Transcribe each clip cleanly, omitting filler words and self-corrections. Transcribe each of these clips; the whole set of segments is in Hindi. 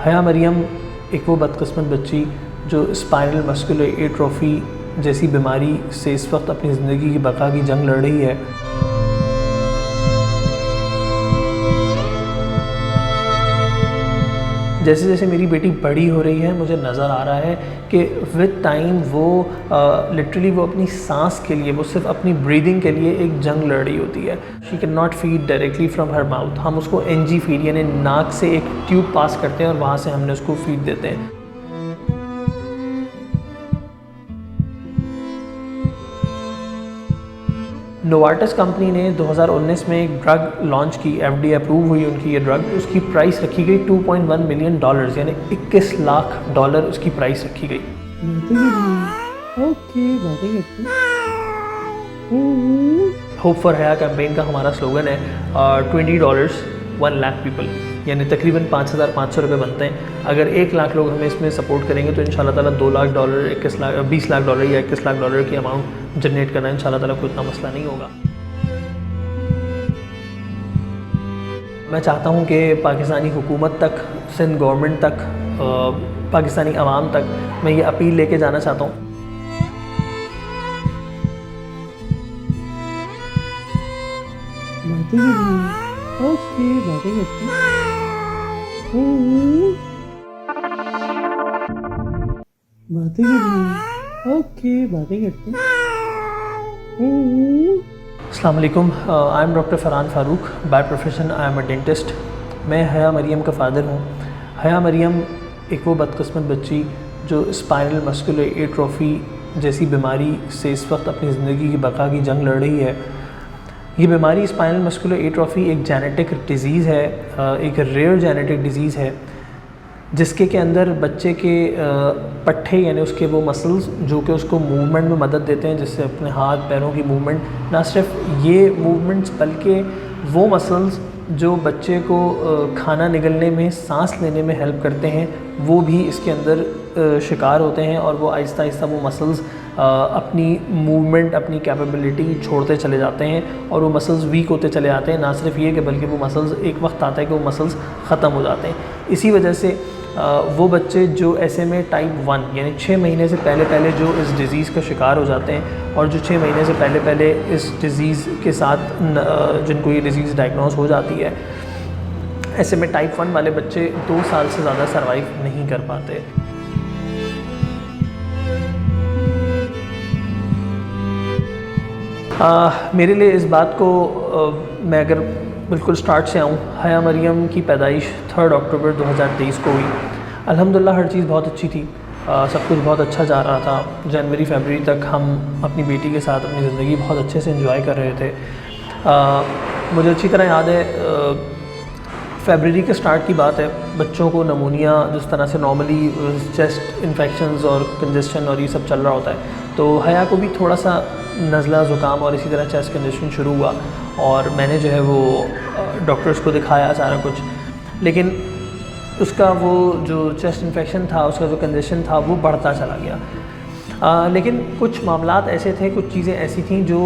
हया मरियम एक वो बदकिस्मत बच्ची जो स्पाइनल मस्कुलर एट्रोफी जैसी बीमारी से इस वक्त अपनी ज़िंदगी की बका की जंग लड़ रही है। जैसे जैसे मेरी बेटी बड़ी हो रही है मुझे नज़र आ रहा है कि विद टाइम वो लिटरली वो अपनी सांस के लिए, वो सिर्फ अपनी ब्रीदिंग के लिए एक जंग लड़ रही होती है। She can not feed directly from her mouth. हम उसको एनजी फीड यानी नाक से एक ट्यूब पास करते हैं और वहाँ से हमने उसको फीड देते हैं। नोवार्टिस कंपनी ने 2019 में एक ड्रग लॉन्च की, FDA अप्रूव हुई उनकी ये ड्रग। उसकी प्राइस रखी गई $2.1 मिलियन यानी $21 लाख उसकी प्राइस रखी गई। होप फॉर हया कैंपेन का हमारा स्लोगन है $20 1 लाख पीपल, यानी तकरीबन 5,500 रुपये बनते हैं। अगर 1 लाख लोग हमें इसमें सपोर्ट करेंगे तो इंशाल्लाह ताला $2 लाख $20 लाख या $21 लाख की अमाउंट जनरेट करना इंशाल्लाह ताला कोई इतना मसला नहीं होगा। मैं चाहता हूँ कि पाकिस्तानी हुकूमत तक, सिंध गवर्नमेंट तक, पाकिस्तानी अवाम तक मैं ये अपील लेके जाना चाहता हूँ। अस्सलाम वालेकुम, I am doctor Farhan Farooq. By profession I am a dentist. मैं हया मरियम का फ़ादर हूँ। हया मरियम एक वो बदकिस्मत बच्ची जो स्पाइनल मस्कुलर एट्रोफी जैसी बीमारी से इस वक्त अपनी ज़िंदगी की बका की जंग लड़ रही है। ये बीमारी स्पाइनल मस्कुलर एट्रोफी एक जेनेटिक डिज़ीज़ है, एक रेयर जेनेटिक डिज़ीज़ है जिसके के अंदर बच्चे के पट्टे यानी उसके वो मसल्स जो कि उसको मूवमेंट में मदद देते हैं, जिससे अपने हाथ पैरों की मूवमेंट, ना सिर्फ ये मूवमेंट्स बल्कि वो मसल्स जो बच्चे को खाना निगलने में, सांस लेने में हेल्प करते हैं, वो भी इसके अंदर शिकार होते हैं और वो आहिस्ता आहिस्ता वो मसल्स अपनी मूवमेंट, अपनी कैपेबिलिटी छोड़ते चले जाते हैं और वो मसल्स वीक होते चले जाते हैं। ना सिर्फ ये कि बल्कि वो मसल्स एक वक्त आता है कि वो मसल्स ख़त्म हो जाते हैं। इसी वजह से वो बच्चे जो SMA टाइप 1 यानी 6 महीने से पहले जो इस डिज़ीज़ का शिकार हो जाते हैं और जो 6 महीने से पहले इस डिज़ीज़ के साथ जिनको ये डिज़ीज़ डायग्नोज हो जाती है, SMA टाइप 1 वाले बच्चे 2 साल से ज़्यादा सर्वाइव नहीं कर पाते। मेरे लिए इस बात को मैं अगर बिल्कुल स्टार्ट से आऊँ, हया मरियम की पैदाइश 3 अक्टूबर 2023 को हुई। अल्हम्दुलिल्लाह हर चीज़ बहुत अच्छी थी, सब कुछ बहुत अच्छा जा रहा था। जनवरी फरवरी तक हम अपनी बेटी के साथ अपनी ज़िंदगी बहुत अच्छे से एंजॉय कर रहे थे। मुझे अच्छी तरह याद है फरवरी के स्टार्ट की बात है, बच्चों को नमूनिया जिस तरह से नॉर्मली चेस्ट इन्फेक्शंस और कंजेशन और ये सब चल रहा होता है, तो हया को भी थोड़ा सा नज़ला ज़ुकाम और इसी तरह चेस्ट कंजेशन शुरू हुआ और मैंने जो है वो डॉक्टर्स को दिखाया सारा कुछ, लेकिन उसका वो जो चेस्ट इन्फेक्शन था, उसका जो कंजेशन था वो बढ़ता चला गया। लेकिन कुछ मामलात ऐसे थे, कुछ चीज़ें ऐसी थीं जो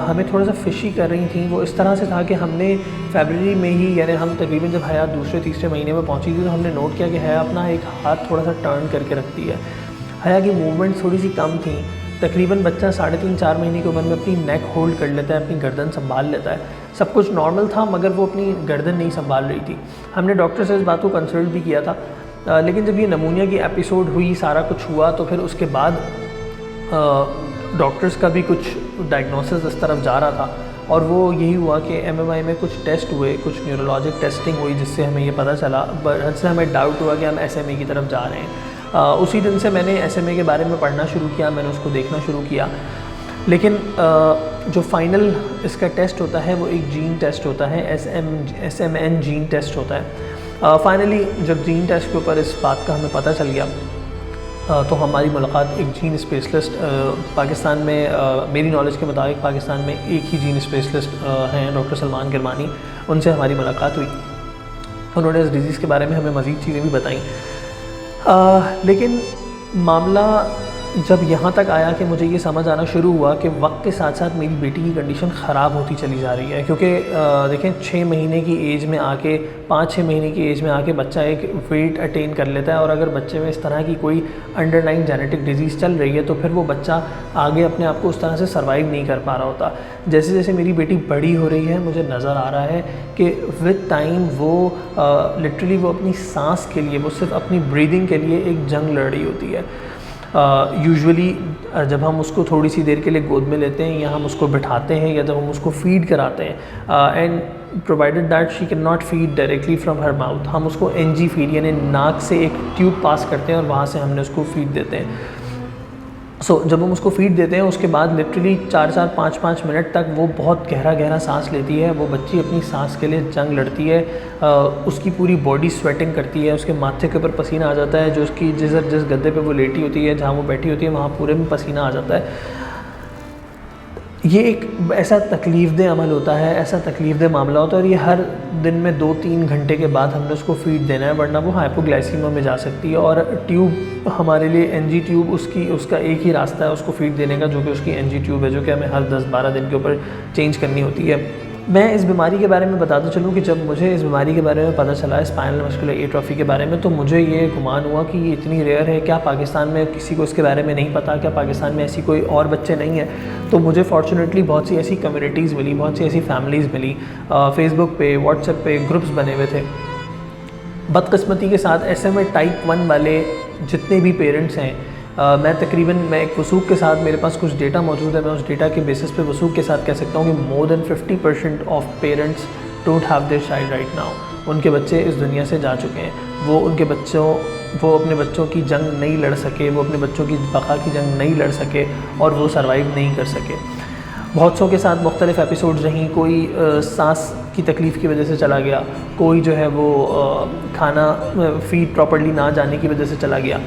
हमें थोड़ा सा फिशी कर रही थी। वो इस तरह से था कि हमने फरवरी में ही, यानी हम तकरीबन जब हया दूसरे तीसरे महीने में पहुंची थी तो हमने नोट किया कि हया अपना एक हाथ थोड़ा सा टर्न करके रखती है। हया की मूवमेंट थोड़ी सी कम थी। तकरीबन बच्चा 3.5-4 महीने की उम्र में अपनी नेक होल्ड कर लेता है, अपनी गर्दन संभाल लेता है, सब कुछ नॉर्मल था, मगर वो अपनी गर्दन नहीं संभाल रही थी। हमने डॉक्टर से इस बात को कंसल्ट भी किया था, लेकिन जब ये नमूनिया की एपिसोड हुई, सारा कुछ हुआ, तो फिर उसके बाद डॉक्टर्स का भी कुछ डायग्नोसिस इस तरफ जा रहा था और वो यही हुआ कि MMI में कुछ टेस्ट हुए, कुछ न्यूरोलॉजिक टेस्टिंग हुई, जिससे हमें ये पता चला, जिससे हमें डाउट हुआ कि हम SMA की तरफ जा रहे हैं। उसी दिन से मैंने SMA के बारे में पढ़ना शुरू किया, मैंने उसको देखना शुरू किया, लेकिन जो फ़ाइनल इसका टेस्ट होता है वो एक जीन टेस्ट होता है, SMN जीन टेस्ट होता है। फ़ाइनली जब जीन टेस्ट के ऊपर इस बात का हमें पता चल गया तो हमारी मुलाकात एक जीन स्पेशलिस्ट पाकिस्तान में, मेरी नॉलेज के मुताबिक पाकिस्तान में एक ही जीन स्पेशलिस्ट हैं, डॉक्टर सलमान गिरमानी, उनसे हमारी मुलाकात हुई। उन्होंने इस डिज़ीज़ के बारे में हमें मज़ीद चीज़ें भी बताई, लेकिन मामला जब यहाँ तक आया कि मुझे ये समझ आना शुरू हुआ कि वक्त के साथ साथ मेरी बेटी की कंडीशन ख़राब होती चली जा रही है, क्योंकि देखें 6 महीने की एज में आके 5-6 महीने की एज में आके बच्चा एक वेट अटेन कर लेता है, और अगर बच्चे में इस तरह की कोई अंडरलाइंग जेनेटिक डिजीज़ चल रही है तो फिर वो बच्चा आगे अपने आप को उस तरह से सर्वाइव नहीं कर पा रहा होता। जैसे जैसे मेरी बेटी बड़ी हो रही है मुझे नज़र आ रहा है कि विद टाइम वो लिटरली वो अपनी सांस के लिए, वो सिर्फ अपनी ब्रीदिंग के लिए एक जंग लड़ रही होती है। यूजुअली जब हम उसको थोड़ी सी देर के लिए गोद में लेते हैं या हम उसको बिठाते हैं या जब हम उसको फ़ीड कराते हैं, and provided that she can not feed directly from her mouth, हम उसको एनजी फीड यानी नाक से एक ट्यूब पास करते हैं और वहाँ से हमने उसको फीड देते हैं। जब हम उसको फीड देते हैं उसके बाद लिटरली 4-4, 5-5 मिनट तक वो बहुत गहरा सांस लेती है। वो बच्ची अपनी सांस के लिए जंग लड़ती है, उसकी पूरी बॉडी स्वेटिंग करती है, उसके माथे के ऊपर पसीना आ जाता है, जो उसकी जिस गद्दे पे वो लेटी होती है, जहाँ वो बैठी होती है, वहाँ पूरे में पसीना आ जाता है। ये एक ऐसा तकलीफ़देह अमल होता है, ऐसा तकलीफ़देह मामला होता है, और ये हर दिन में 2-3 घंटे के बाद हमने उसको फ़ीड देना है, वरना वो हाइपोग्लाइसीमिया में जा सकती है। और ट्यूब हमारे लिए एनजी ट्यूब उसका एक ही रास्ता है उसको फ़ीड देने का, जो कि उसकी एनजी ट्यूब है, जो कि हमें हर 10-12 दिन के ऊपर चेंज करनी होती है। मैं इस बीमारी के बारे में बताता चलूँ कि जब मुझे इस बीमारी के बारे में पता चला, स्पाइनल मस्कुलर एट्रोफी के बारे में, तो मुझे ये गुमान हुआ कि ये इतनी रेयर है, क्या पाकिस्तान में किसी को इसके बारे में नहीं पता, क्या पाकिस्तान में ऐसी कोई और बच्चे नहीं हैं। तो मुझे फॉर्चुनेटली बहुत सी ऐसी कम्युनिटीज़ मिली, बहुत सी ऐसी फैमिलीज़ मिली, फेसबुक पे, व्हाट्सएप पे ग्रुप्स बने हुए थे। बदकिस्मती के साथ ऐसे में टाइप 1 वाले जितने भी पेरेंट्स हैं, मैं एक वसूख के साथ, मेरे पास कुछ डेटा मौजूद है, मैं उस डेटा के बेसिस पे वसूख के साथ कह सकता हूँ कि more than 50% of parents don't have their child right now. उनके बच्चे इस दुनिया से जा चुके हैं, वो अपने बच्चों की जंग नहीं लड़ सके, वो अपने बच्चों की बका की जंग नहीं लड़ सके, और वो सर्वाइव नहीं कर सके। बहुत सौ के साथ मुख्तलिफ़ एपिसोड्स रहीं, कोई सांस की तकलीफ़ की वजह से चला गया, कोई जो है वो खाना फीड प्रॉपर्ली ना जाने की वजह से चला गया।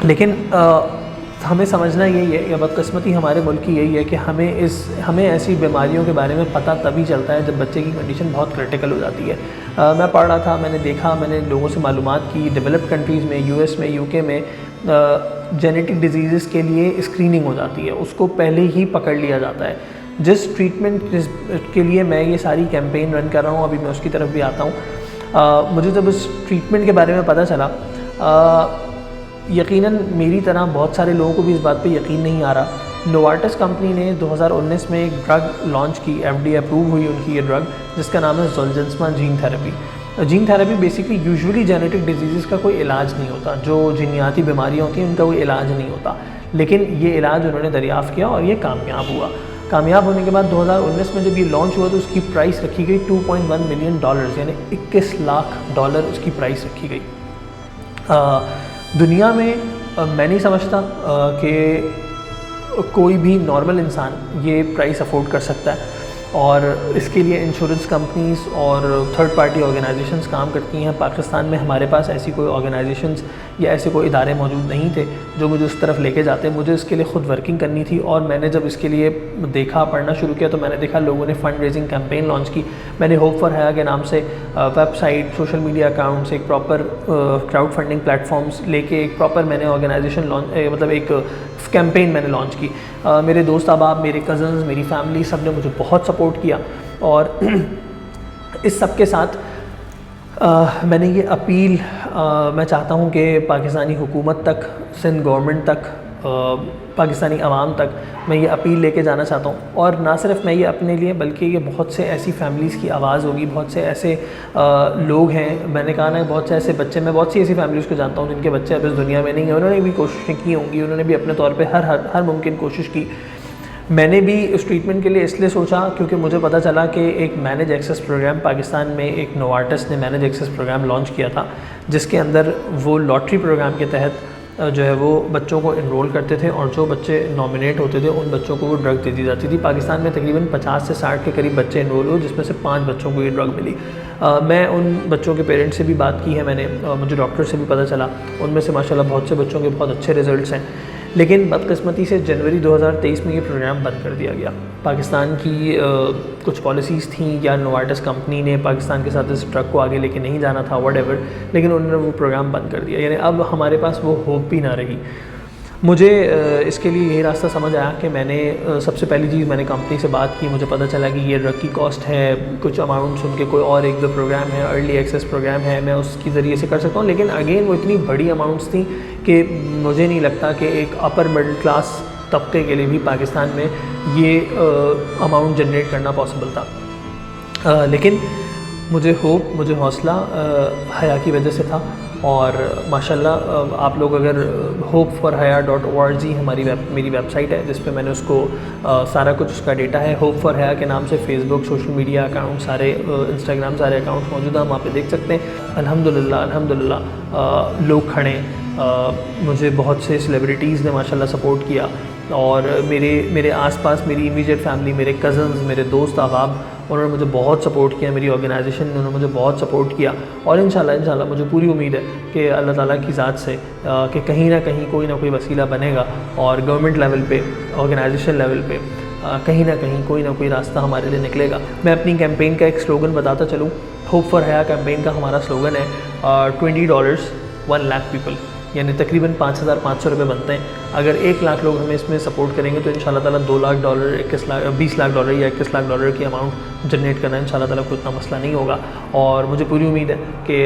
लेकिन हमें समझना यही है, या बदकिस्मती हमारे मुल्क की यही है कि हमें ऐसी बीमारियों के बारे में पता तभी चलता है जब बच्चे की कंडीशन बहुत क्रिटिकल हो जाती है। मैं पढ़ रहा था, मैंने देखा, मैंने लोगों से मालूमात की, डेवलप्ड कंट्रीज़ में, यूएस में, यूके में जेनेटिक डिजीज़ के लिए स्क्रीनिंग हो जाती है, उसको पहले ही पकड़ लिया जाता है। जिस ट्रीटमेंट के लिए मैं ये सारी कैंपेन रन कर रहा हूँ, अभी मैं उसकी तरफ भी आता हूँ। मुझे जब उस ट्रीटमेंट के बारे में पता चला, यकीनन मेरी तरह बहुत सारे लोगों को भी इस बात पे यकीन नहीं आ रहा। नोवार्टिस कंपनी ने 2019 में एक ड्रग लॉन्च की, FDA अप्रूव हुई उनकी ये ड्रग, जिसका नाम है Zolgensma gene therapy. Gene therapy basically usually genetic disease का कोई इलाज नहीं होता, जो जीनियाती बीमारियाँ होती हैं उनका कोई इलाज नहीं होता, लेकिन ये इलाज उन्होंने दरियाफ़्त किया और ये कामयाब हुआ। कामयाब होने के बाद 2019 में जब ये लॉन्च हुआ तो उसकी प्राइस रखी गई $2.1 मिलियन, यानी $21 लाख उसकी प्राइस रखी गई। दुनिया में मैं नहीं समझता कि कोई भी नॉर्मल इंसान ये प्राइस अफोर्ड कर सकता है, और इसके लिए इंश्योरेंस कंपनीज़ और थर्ड पार्टी ऑर्गेनाइजेशंस काम करती हैं। पाकिस्तान में हमारे पास ऐसी कोई ऑर्गेनाइजेशंस या ऐसे कोई इदारे मौजूद नहीं थे जो मुझे उस तरफ लेके जाते। मुझे इसके लिए ख़ुद वर्किंग करनी थी, और मैंने जब इसके लिए देखा, पढ़ना शुरू किया, तो मैंने देखा लोगों ने फ़ंड रेजिंग कैंपेन लॉन्च की। मैंने होप फॉर हया के नाम से वेबसाइट, सोशल मीडिया अकाउंट्स, एक प्रॉपर क्राउड फंडिंग प्लेटफॉर्म्स लेके एक प्रॉपर मैंने ऑर्गेनाइजेशन मतलब एक कैंपेन मैंने लॉन्च की। मेरे दोस्त अहबाब, मेरे कज़न्स, मेरी फैमिली, सब ने मुझे बहुत सपोर्ट किया, और इस सब के साथ मैंने ये अपील मैं चाहता हूँ कि पाकिस्तानी हुकूमत तक, सिंध गवर्नमेंट तक, पाकिस्तानी अवाम तक मैं ये अपील लेके जाना चाहता हूँ। और ना सिर्फ मैं ये अपने लिए, बल्कि ये बहुत से ऐसी फैमिलीज़ की आवाज़ होगी, बहुत से ऐसे लोग हैं, मैंने कहा ना, बहुत से ऐसे बच्चे, मैं बहुत सी ऐसी फैमिलीज़ को जानता हूँ जिनके बच्चे अब इस दुनिया में नहीं हैं, उन्होंने भी कोशिशें की होंगी, उन्होंने भी अपने तौर पर हर मुमकिन कोशिश की। मैंने भी इस ट्रीटमेंट के लिए इसलिए सोचा क्योंकि मुझे पता चला कि एक मैनेज एक्सेस प्रोग्राम पाकिस्तान में, एक नोवार्टिस ने मैनेज एक्सेस प्रोग्राम लॉन्च किया था, जिसके अंदर वो लॉटरी प्रोग्राम के तहत जो है वो बच्चों को इनरोल करते थे, और जो बच्चे नॉमिनेट होते थे उन बच्चों को वो ड्रग दे दी जाती थी। पाकिस्तान में तकरीबन 50 से 60 के करीब बच्चे इनरोल हुए, जिसमें से 5 बच्चों को ये ड्रग मिली। मैं उन बच्चों के पेरेंट्स से भी बात की है मैंने, मुझे डॉक्टर से भी पता चला, उनमें से माशाल्लाह बहुत से बच्चों के बहुत अच्छे रिजल्ट्स हैं। लेकिन बदकिस्मती से जनवरी 2023 में ये प्रोग्राम बंद कर दिया गया। पाकिस्तान की कुछ पॉलिसीज़ थी, या नोवार्टिस कंपनी ने पाकिस्तान के साथ इस ड्रग को आगे लेके नहीं जाना था, व्हाटएवर, लेकिन उन्होंने वो प्रोग्राम बंद कर दिया। यानी अब हमारे पास वो होप भी ना रही। मुझे इसके लिए यही रास्ता समझ आया कि मैंने सबसे पहली चीज़ मैंने कंपनी से बात की, मुझे पता चला कि ये ड्रग की कॉस्ट है, कुछ अमाउंट सुन के कोई और एक दो प्रोग्राम है, अर्ली एक्सेस प्रोग्राम है, मैं उसकी ज़रिए से कर सकता हूँ। लेकिन अगेन वो इतनी बड़ी अमाउंट्स थी कि मुझे नहीं लगता कि एक अपर मिडिल क्लास तबके के लिए भी पाकिस्तान में ये अमाउंट जनरेट करना पॉसिबल था। लेकिन मुझे होप, मुझे हौसला हया की वजह से था। और माशाल्लाह आप लोग अगर hopeforhaya.org मेरी वेबसाइट है जिस पे मैंने उसको सारा कुछ उसका डेटा है, होप फॉर हया के नाम से फेसबुक, सोशल मीडिया अकाउंट सारे, इंस्टाग्राम सारे अकाउंट्स मौजूद हैं, वहाँ पे देख सकते हैं। अल्हम्दुलिल्लाह लोग खड़े, मुझे बहुत से सेलिब्रिटीज़ ने माशाल्लाह सपोर्ट किया, और मेरे आसपास मेरी इमीडिएट फैमिली, मेरे कज़न्स, मेरे दोस्त अहबाब, उन्होंने मुझे बहुत सपोर्ट किया, मेरी ऑर्गेनाइजेशन ने उन्होंने मुझे बहुत सपोर्ट किया। और इंशाल्लाह मुझे पूरी उम्मीद है कि अल्लाह ताला की ज़ात से कि कहीं ना कहीं कोई ना कोई वसीला बनेगा, और गवर्नमेंट लेवल पे, ऑर्गेनाइजेशन लेवल पे कहीं ना कहीं कोई ना कोई रास्ता हमारे लिए निकलेगा। मैं अपनी कैंपेन का एक स्लोगन बताता चलूँ। होप फॉर हया कैंपेन का हमारा स्लोगन है $20 1 लाख पीपल, यानी तकरीबन 5,500 रुपये बनते हैं। अगर 1 लाख लोग हमें इसमें सपोर्ट करेंगे तो इंशाल्लाह ताला $2 लाख, 20 लाख डॉलर या 21 लाख डॉलर की अमाउंट जनरेट करना इंशाल्लाह ताला कोई इतना मसला नहीं होगा। और मुझे पूरी उम्मीद है कि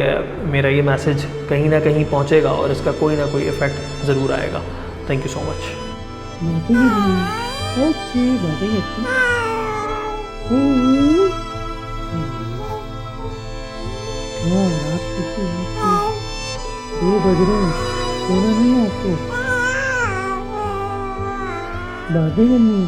मेरा ये मैसेज कहीं ना कहीं पहुँचेगा और इसका कोई ना कोई इफ़ेक्ट ज़रूर आएगा। Thank you so much. ये बज रहे हैं, सोना नहीं है आपको? दादी मम्मी